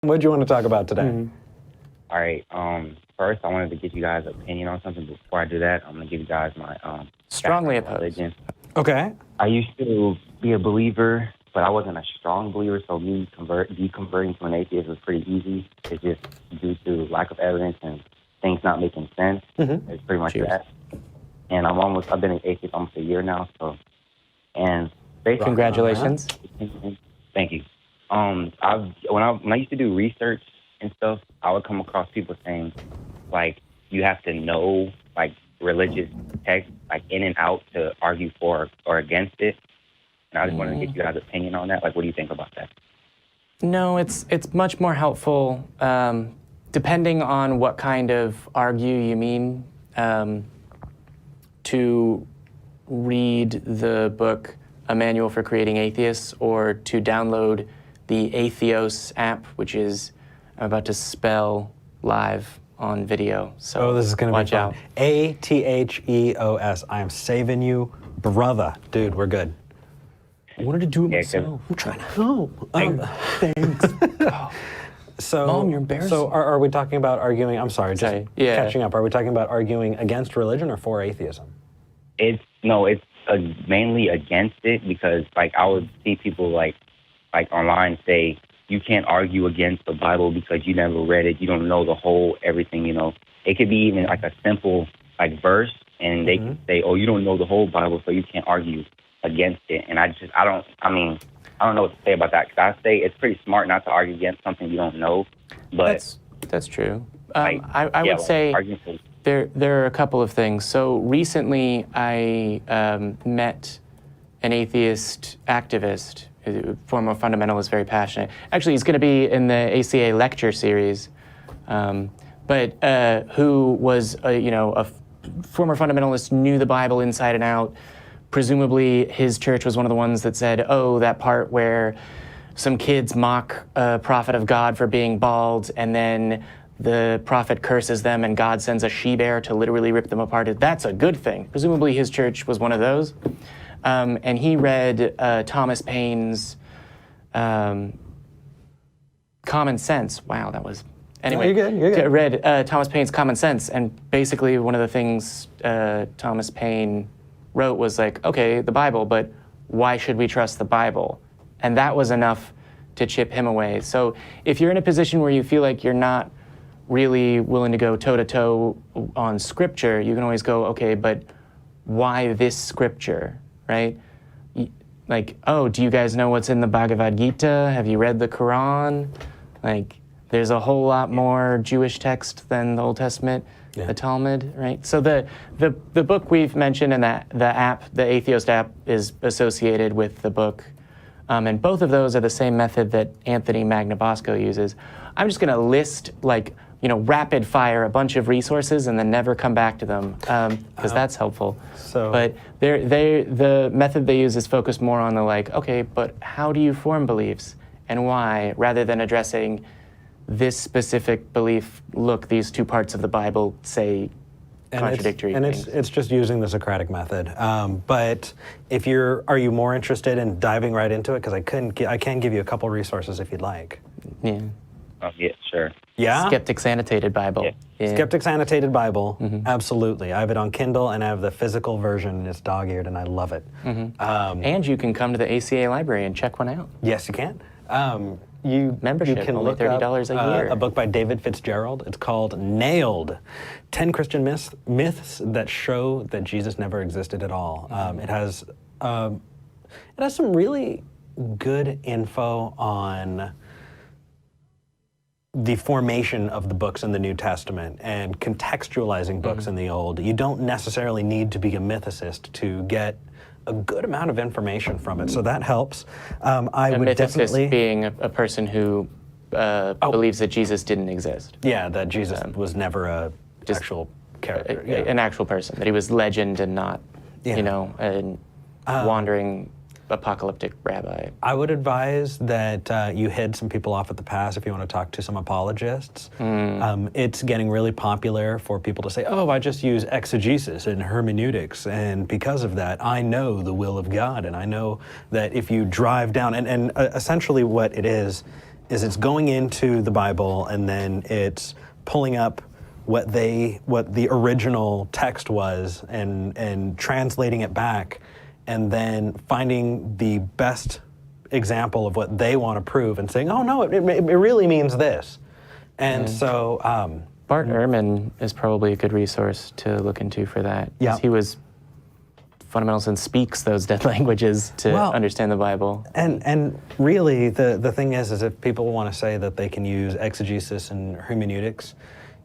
What do you want to talk about today? All right. First, I wanted to get you guys' opinion on something. Before I do that, I'm going to give you guys my strongly opposed religion. Okay. I used to be a believer, but I wasn't a strong believer, so me converting to an atheist was pretty easy. It's just due to lack of evidence and things not making sense. It's pretty much that. And I've been an atheist almost a year now, and basically, Congratulations. Thank you. When I used to do research and stuff, I would come across people saying, like, you have to know, like, religious text, like, in and out to argue for or against it. And I just wanted to get you guys' opinion on that. Like, what do you think about that? No, it's much more helpful, depending on what kind of argue you mean, to read the book A Manual for Creating Atheists, or to download the Atheos app, which is I'm about to spell live on video. So this is going to be watch fun. out. Atheos. I am saving you, brother. Dude, we're good. I wanted to do it myself. I'm trying to help. Thanks. So, Mom, you're embarrassing. So are we talking about arguing, I'm sorry, just catching up. Are we talking about arguing against religion or for atheism? It's mainly against it, because, like, I would see people like online say, you can't argue against the Bible because you never read it. You don't know the whole everything, you know. It could be even like a simple like verse, and they can say, oh, you don't know the whole Bible, so you can't argue against it. And I don't know what to say about that, because I say it's pretty smart not to argue against something you don't know. But that's true. I would say there are a couple of things. So recently I met an atheist activist, a former fundamentalist, very passionate. Actually, he's going to be in the ACA lecture series, but who was a former fundamentalist, knew the Bible inside and out. Presumably, his church was one of the ones that said, oh, that part where some kids mock a prophet of God for being bald, and then the prophet curses them and God sends a she-bear to literally rip them apart. That's a good thing. Presumably, his church was one of those. And he read Thomas Paine's Common Sense. Wow, that was... Anyway, no, you're good. Read Thomas Paine's Common Sense, and basically one of the things Thomas Paine wrote was like, okay, the Bible, but why should we trust the Bible? And that was enough to chip him away. So if you're in a position where you feel like you're not really willing to go toe-to-toe on Scripture, you can always go, okay, but why this Scripture, right? Like, oh, do you guys know what's in the Bhagavad Gita? Have you read the Quran? Like, there's a whole lot more Jewish text than the Old Testament. The Talmud, right? So the book we've mentioned and the app, the Atheist app, is associated with the book. And both of those are the same method that Anthony Magnabosco uses. I'm just going to list, like, rapid fire a bunch of resources and then never come back to them, because that's helpful. But the method they use is focused more on the, like, okay, but how do you form beliefs and why, rather than addressing this specific belief. Look, these two parts of the Bible say contradictory things. And it's just using the Socratic method. But are you more interested in diving right into it? Because I can give you a couple resources if you'd like. Yeah. Yeah, sure. Yeah? Skeptic's Annotated Bible. Yeah. Skeptic's Annotated Bible, absolutely. I have it on Kindle, and I have the physical version, and it's dog-eared, and I love it. And you can come to the ACA library and check one out. Yes, you can. Membership, you can only look $30 a year. A book by David Fitzgerald. It's called Nailed, 10 Christian Myths that Show That Jesus Never Existed at All. It has some really good info on the formation of the books in the New Testament and contextualizing books in the Old. You don't necessarily need to be a mythicist to get a good amount of information from it, so that helps. I would definitely being a person who believes that Jesus didn't exist. Yeah, that Jesus was never a actual character, an actual person. That he was legend and not, a wandering apocalyptic rabbi. I would advise that you head some people off at the pass if you want to talk to some apologists. It's getting really popular for people to say, oh, I just use exegesis and hermeneutics, and because of that, I know the will of God, and I know that if you drive down, and essentially what it is is it's going into the Bible and then it's pulling up what the original text was and translating it back, and then finding the best example of what they want to prove and saying, oh no, it really means this. And so Bart Ehrman is probably a good resource to look into for that. Yeah. He was fundamentalist and speaks those dead languages to understand the Bible. And really, the thing is if people want to say that they can use exegesis and hermeneutics,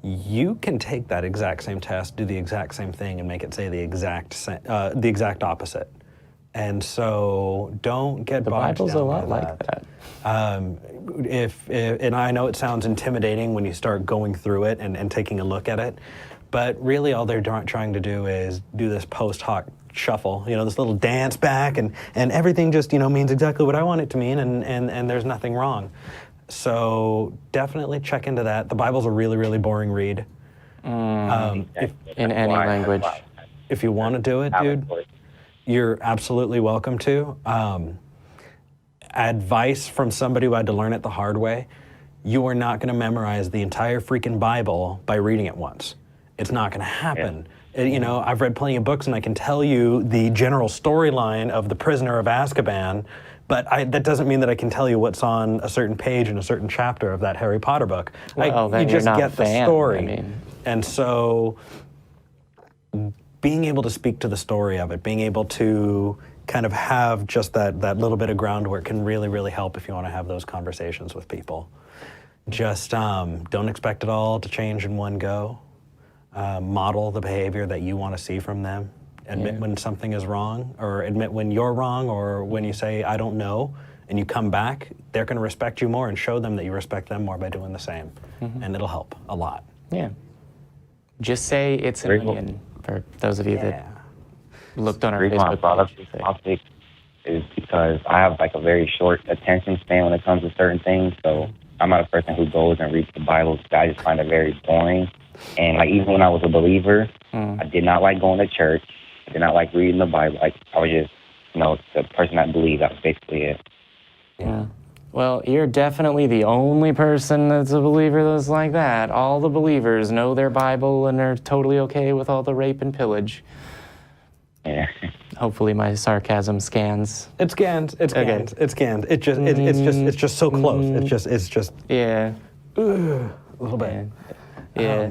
you can take that exact same test, do the exact same thing, and make it say the exact opposite. And so don't get bogged down by that. The Bible's a lot like that. And I know it sounds intimidating when you start going through it and taking a look at it, but really all they're trying to do is do this post hoc shuffle, this little dance back, and everything just, means exactly what I want it to mean, and there's nothing wrong. So definitely check into that. The Bible's a really, really boring read. In any language. If you want to do it, dude, you're absolutely welcome to. Advice from somebody who had to learn it the hard way: you are not going to memorize the entire freaking Bible by reading it once. It's not going to happen. Yeah. I've read plenty of books, and I can tell you the general storyline of The Prisoner of Azkaban, but that doesn't mean that I can tell you what's on a certain page in a certain chapter of that Harry Potter book. Well, you just get the story. I mean. And so being able to speak to the story of it, being able to kind of have just that little bit of groundwork can really, really help if you want to have those conversations with people. Just don't expect it all to change in one go. Model the behavior that you want to see from them. Admit when something is wrong, or admit when you're wrong, or when you say, I don't know, and you come back, they're going to respect you more, and show them that you respect them more by doing the same. And it'll help a lot. Yeah. Just say it's an onion, for those of you that looked on our Facebook page. The topic is because I have a very short attention span when it comes to certain things, so I'm not a person who goes and reads the Bible. I just find it very boring. And even when I was a believer, I did not like going to church. I did not like reading the Bible. I was just, the person that believed. That was basically it. Yeah. Well, you're definitely the only person that's a believer that's like that. All the believers know their Bible and are totally okay with all the rape and pillage. Yeah. Hopefully my sarcasm scans. It scans. It scans. Okay. It scans. It's just so close. It's just. Yeah. A little bit. Yeah.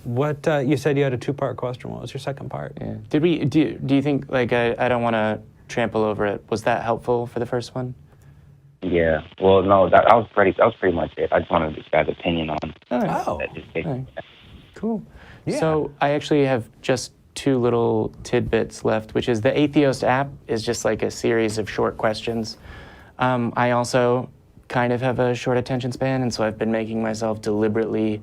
What you said you had a two-part question. What was your second part? Yeah. Do you think I don't want to trample over it? Was that helpful for the first one? Yeah. Well, no, that was pretty much it. I just wanted this guy's opinion on. Right. Cool. Yeah. So I actually have just two little tidbits left, which is the Atheist app is just a series of short questions. I also kind of have a short attention span, and so I've been making myself deliberately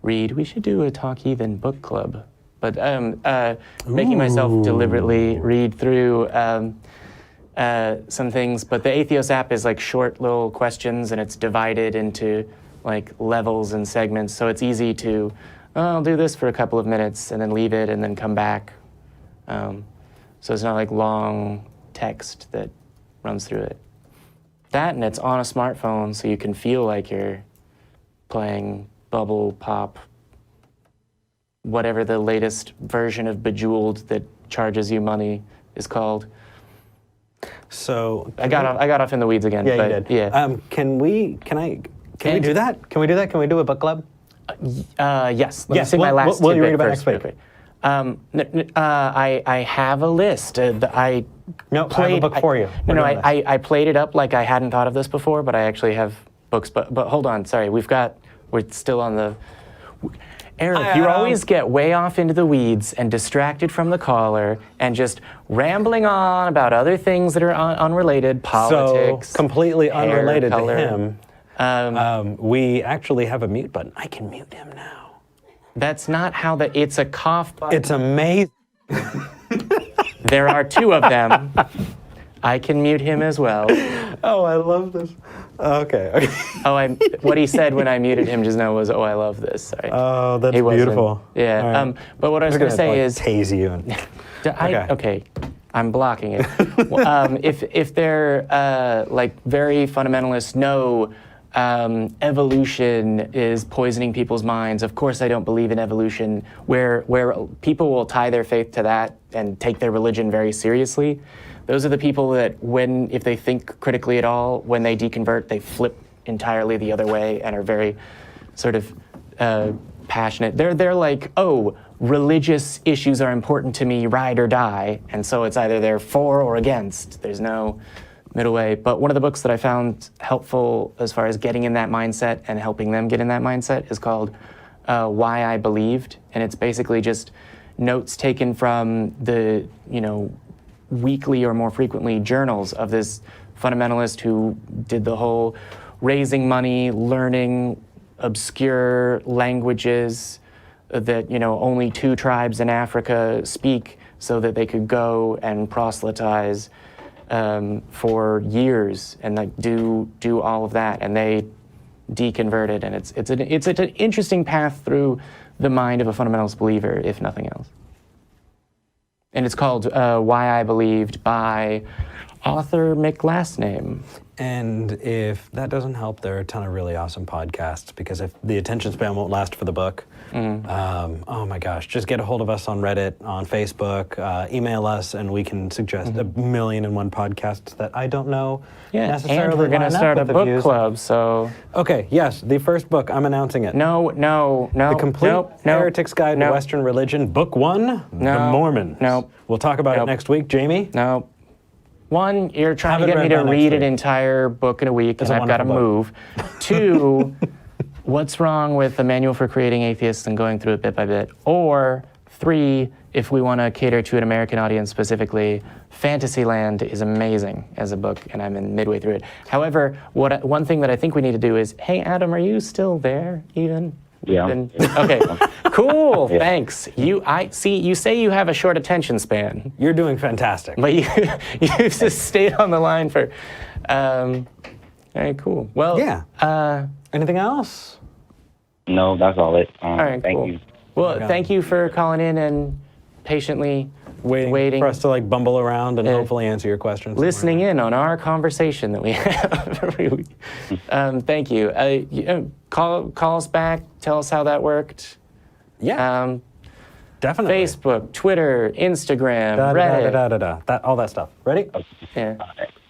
read. We should do a Talk Heathen book club, but making myself deliberately read through some things. But the Atheist app is short little questions, and it's divided into levels and segments, so it's easy to, I'll do this for a couple of minutes and then leave it and then come back. So it's not long text that runs through it. That, and it's on a smartphone, so you can feel like you're playing Bubble Pop, whatever the latest version of Bejeweled that charges you money is called. So I got off in the weeds again. Yeah, but, you did. Yeah. Can we do that? Can we do that? Can we do a book club? Yes. Let me see my last will you read tidbit about first. next week? I have a list. I have a book for you. I played it up like I hadn't thought of this before, but I actually have books. But hold on, sorry, we're still on the. Eric, you always get way off into the weeds and distracted from the caller and just rambling on about other things that are unrelated, politics. So completely unrelated color. to him. We actually have a mute button. I can mute him now. That's not how it's a cough button. It's amazing. There are two of them. I can mute him as well. Oh, I love this. Okay. What he said when I muted him just now was, "Oh, I love this." Sorry. Oh, that's beautiful. Yeah. Right. But what I was going to say is, tase you. Okay. I'm blocking it. If they're very fundamentalist, no, evolution is poisoning people's minds. Of course, I don't believe in evolution, where people will tie their faith to that and take their religion very seriously. Those are the people that, if they think critically at all, when they deconvert, they flip entirely the other way and are very sort of passionate. They're like, oh, religious issues are important to me, ride or die. And so it's either they're for or against. There's no middle way. But one of the books that I found helpful as far as getting in that mindset and helping them get in that mindset is called Why I Believed. And it's basically just notes taken from the, weekly or more frequently journals of this fundamentalist who did the whole raising money, learning obscure languages that only 2 tribes in Africa speak, so that they could go and proselytize for years and do all of that, and they deconverted. And it's an interesting path through the mind of a fundamentalist believer, if nothing else. And it's called Why I Believed by author McLastname. And if that doesn't help, there are a ton of really awesome podcasts, because if the attention span won't last for the book, oh my gosh, just get a hold of us on Reddit, on Facebook, email us, and we can suggest a million and one podcasts that I don't know necessarily. And we're going to start a book club, so... Okay, yes, the first book, I'm announcing it. No. The Complete Heretic's Guide to Western Religion, Book 1, The Mormons. No. We'll talk about it next week. Jamie? No. One, you're trying to get me to read an entire book in a week, and I've got to move. 2, what's wrong with the Manual for Creating Atheists and going through it bit by bit? Or 3, if we want to cater to an American audience specifically, Fantasyland is amazing as a book, and I'm in midway through it. However, one thing that I think we need to do is, hey, Adam, are you still there even? Yeah. Okay, cool, thanks. You say you have a short attention span. You're doing fantastic. But you just stayed on the line for, all right, cool. Well, yeah. Anything else? No, that's all it. All right, thank cool. you. Well, thank you for calling in and patiently waiting for us to bumble around and hopefully answer your questions. Listening in on our conversation that we have every week. Thank you. Call us back. Tell us how that worked. Yeah. Definitely. Facebook, Twitter, Instagram, Reddit. All that stuff. Ready? Yeah.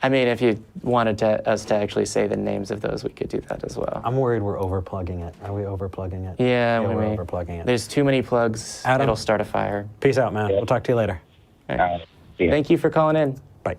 I mean, if you wanted us to actually say the names of those, we could do that as well. I'm worried we're overplugging it. Are we overplugging it? Yeah, we're overplugging it. There's too many plugs. Adam, it'll start a fire. Peace out, man. We'll talk to you later. All right. Thank you for calling in. Bye.